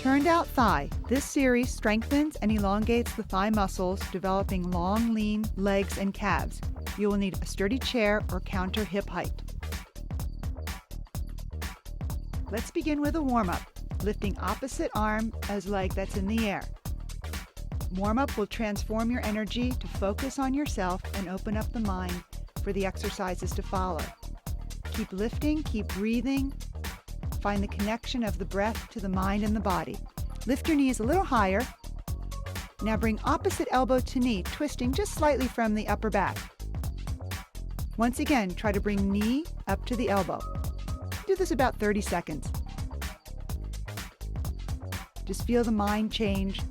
Turned out thigh. This series strengthens and elongates the thigh muscles, developing long, lean legs and calves. You will need a sturdy chair or counter hip height. Let's begin with a warm-up, lifting opposite arm as leg that's in the air. Warm-up will transform your energy to focus on yourself and open up the mind for the exercises to follow. Keep lifting, keep breathing. Find the connection of the breath to the mind and the body. Lift your knees a little higher. Now bring opposite elbow to knee, twisting just slightly from the upper back. Once again, try to bring knee up to the elbow. Do this about 30 seconds. Just feel the mind change.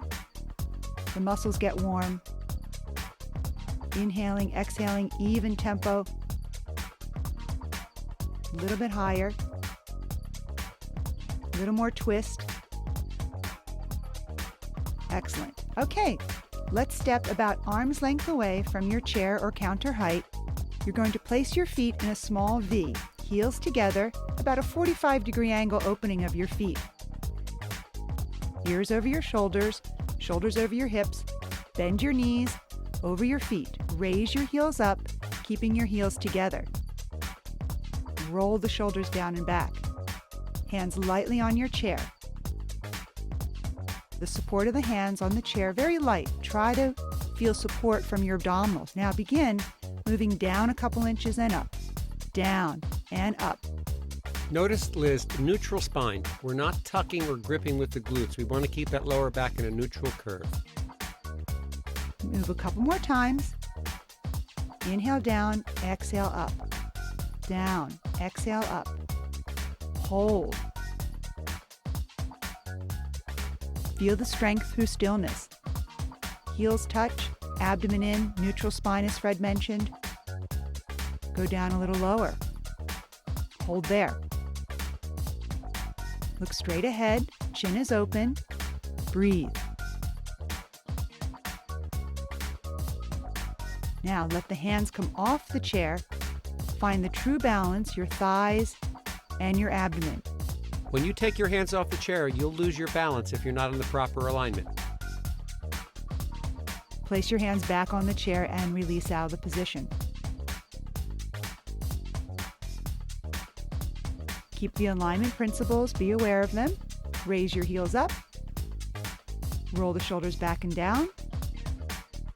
The muscles get warm. Inhaling, exhaling, even tempo. A little bit higher. A little more twist. Excellent. Okay, let's step about arm's length away from your chair or counter height. You're going to place your feet in a small V, heels together, about a 45-degree angle opening of your feet. Ears over your shoulders, shoulders over your hips. Bend your knees over your feet. Raise your heels up, keeping your heels together. Roll the shoulders down and back. Hands lightly on your chair. The support of the hands on the chair very light. Try to feel support from your abdominals. Now begin moving down a couple inches and up. Down and up. Notice, Liz, neutral spine. We're not tucking or gripping with the glutes. We want to keep that lower back in a neutral curve. Move a couple more times. Inhale down, exhale up. Down, exhale up. Hold. Feel the strength through stillness. Heels touch, abdomen in, neutral spine as Fred mentioned. Go down a little lower. Hold there. Look straight ahead, chin is open. Breathe. Now let the hands come off the chair. Find the true balance, your thighs and your abdomen. When you take your hands off the chair, you'll lose your balance if you're not in the proper alignment. Place your hands back on the chair and release out of the position. Keep the alignment principles, be aware of them. Raise your heels up. Roll the shoulders back and down.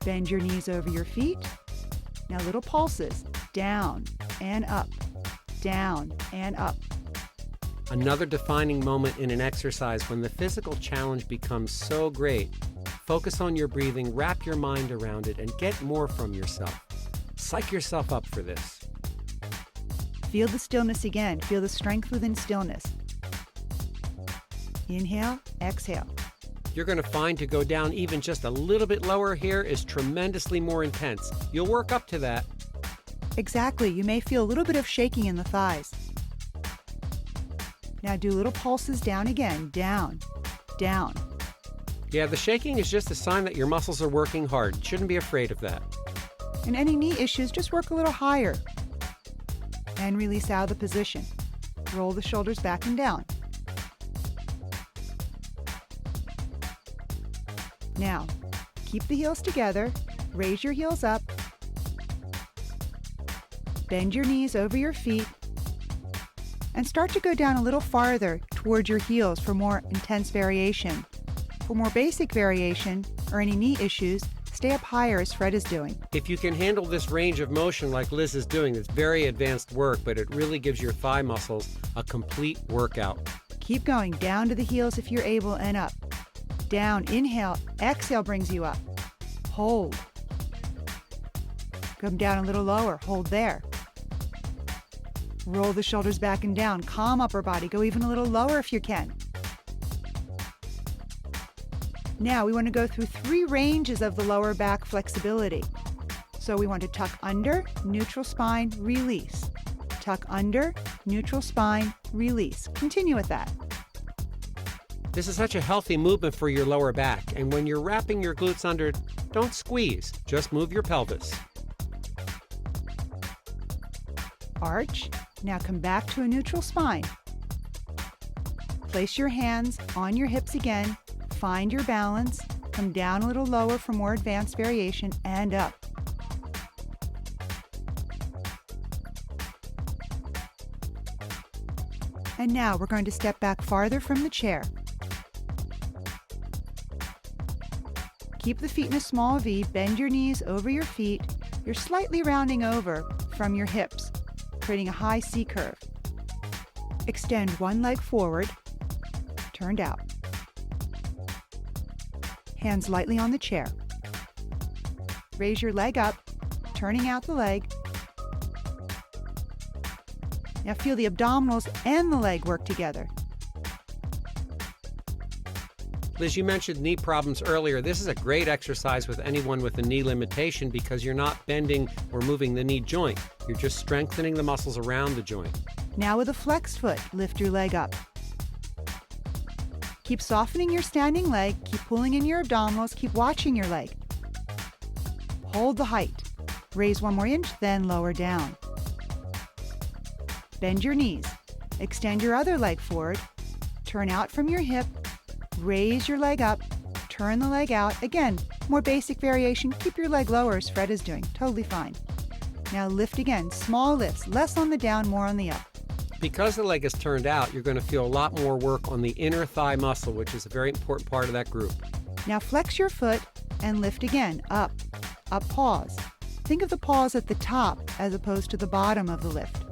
Bend your knees over your feet. Now little pulses, down and up, down and up. Another defining moment in an exercise when the physical challenge becomes so great. Focus on your breathing, wrap your mind around it, and get more from yourself. Psych yourself up for this. Feel the stillness again. Feel the strength within stillness. Inhale, exhale. You're going to find to go down even just a little bit lower here is tremendously more intense. You'll work up to that. Exactly. You may feel a little bit of shaking in the thighs. Now do little pulses down again. Down, down. Yeah, the shaking is just a sign that your muscles are working hard. Shouldn't be afraid of that. And any knee issues, just work a little higher. And release out of the position. Roll the shoulders back and down. Now, keep the heels together. Raise your heels up. Bend your knees over your feet. And start to go down a little farther toward your heels for more intense variation. For more basic variation or any knee issues, stay up higher as Fred is doing. If you can handle this range of motion like Liz is doing, it's very advanced work, but it really gives your thigh muscles a complete workout. Keep going down to the heels if you're able and up. Down, inhale, exhale brings you up. Hold. Come down a little lower, hold there. Roll the shoulders back and down, calm upper body, go even a little lower if you can. Now we want to go through 3 ranges of the lower back flexibility. So we want to tuck under, neutral spine, release. Tuck under, neutral spine, release. Continue with that. This is such a healthy movement for your lower back, and when you're wrapping your glutes under, don't squeeze, just move your pelvis. Arch. Now come back to a neutral spine. Place your hands on your hips again, find your balance, come down a little lower for more advanced variation, and up. And now we're going to step back farther from the chair. Keep the feet in a small V, bend your knees over your feet. You're slightly rounding over from your hips, creating a high C curve. Extend one leg forward, turned out. Hands lightly on the chair. Raise your leg up, turning out the leg. Now feel the abdominals and the leg work together. Liz, you mentioned knee problems earlier. This is a great exercise with anyone with a knee limitation because you're not bending or moving the knee joint. You're just strengthening the muscles around the joint. Now with a flexed foot, lift your leg up. Keep softening your standing leg, keep pulling in your abdominals, keep watching your leg. Hold the height. Raise one more inch, then lower down. Bend your knees. Extend your other leg forward. Turn out from your hip. Raise your leg up. Turn the leg out. Again, more basic variation. Keep your leg lower as Fred is doing. Totally fine. Now lift again. Small lifts. Less on the down, more on the up. Because the leg is turned out, you're going to feel a lot more work on the inner thigh muscle, which is a very important part of that group. Now flex your foot and lift again. Up. Up, pause. Think of the pause at the top as opposed to the bottom of the lift.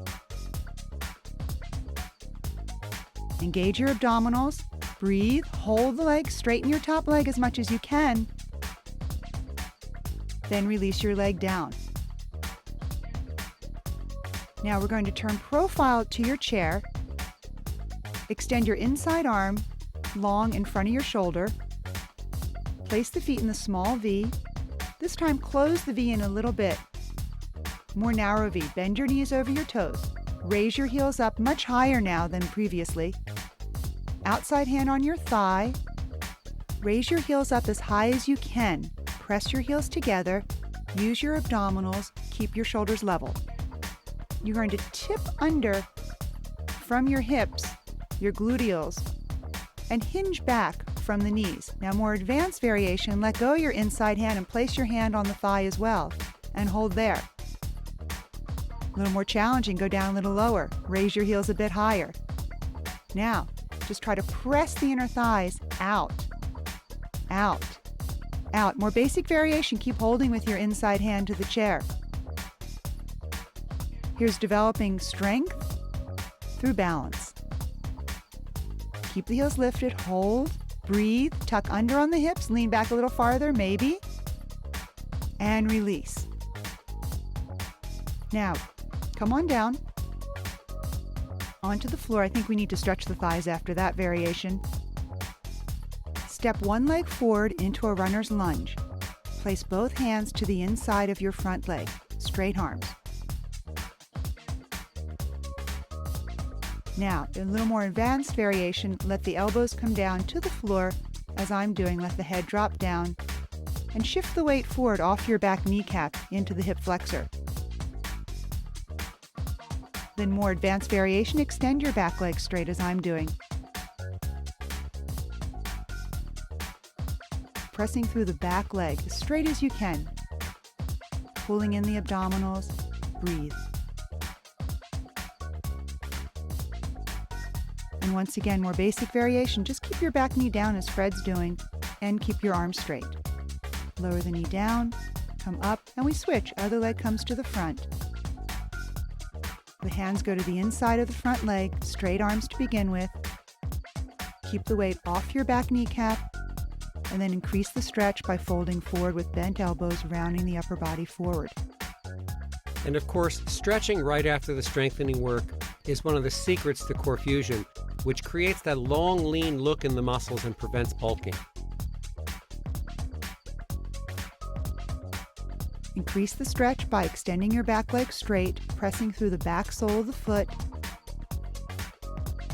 Engage your abdominals. Breathe. Hold the leg. Straighten your top leg as much as you can. Then release your leg down. Now we're going to turn profile to your chair. Extend your inside arm long in front of your shoulder. Place the feet in the small V. This time close the V in a little bit. More narrow V. Bend your knees over your toes. Raise your heels up much higher now than previously. Outside hand on your thigh. Raise your heels up as high as you can. Press your heels together. Use your abdominals. Keep your shoulders level. You're going to tip under from your hips, your gluteals, and hinge back from the knees. Now more advanced variation, let go your inside hand and place your hand on the thigh as well, and hold there. A little more challenging, go down a little lower. Raise your heels a bit higher. Now, just try to press the inner thighs out, out, out. More basic variation, keep holding with your inside hand to the chair. Here's developing strength through balance. Keep the heels lifted, hold, breathe, tuck under on the hips, lean back a little farther, maybe, and release. Now, come on down onto the floor. I think we need to stretch the thighs after that variation. Step one leg forward into a runner's lunge. Place both hands to the inside of your front leg, straight arms. Now, a little more advanced variation, let the elbows come down to the floor as I'm doing. Let the head drop down and shift the weight forward off your back kneecap into the hip flexor. Then more advanced variation, extend your back leg straight as I'm doing. Pressing through the back leg as straight as you can. Pulling in the abdominals, breathe. And once again, more basic variation, just keep your back knee down as Fred's doing and keep your arms straight. Lower the knee down, come up, and we switch. Other leg comes to the front. The hands go to the inside of the front leg, straight arms to begin with. Keep the weight off your back kneecap, and then increase the stretch by folding forward with bent elbows, rounding the upper body forward. And of course, stretching right after the strengthening work is one of the secrets to core fusion, which creates that long, lean look in the muscles and prevents bulking. Increase the stretch by extending your back leg straight, pressing through the back sole of the foot.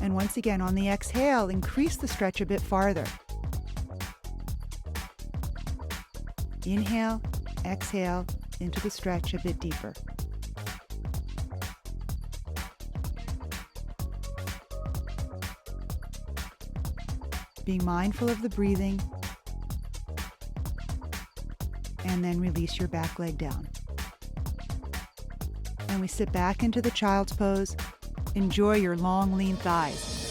And once again, on the exhale, increase the stretch a bit farther. Inhale, exhale, into the stretch a bit deeper. being mindful of the breathing, and then release your back leg down. And we sit back into the child's pose. Enjoy your long, lean thighs.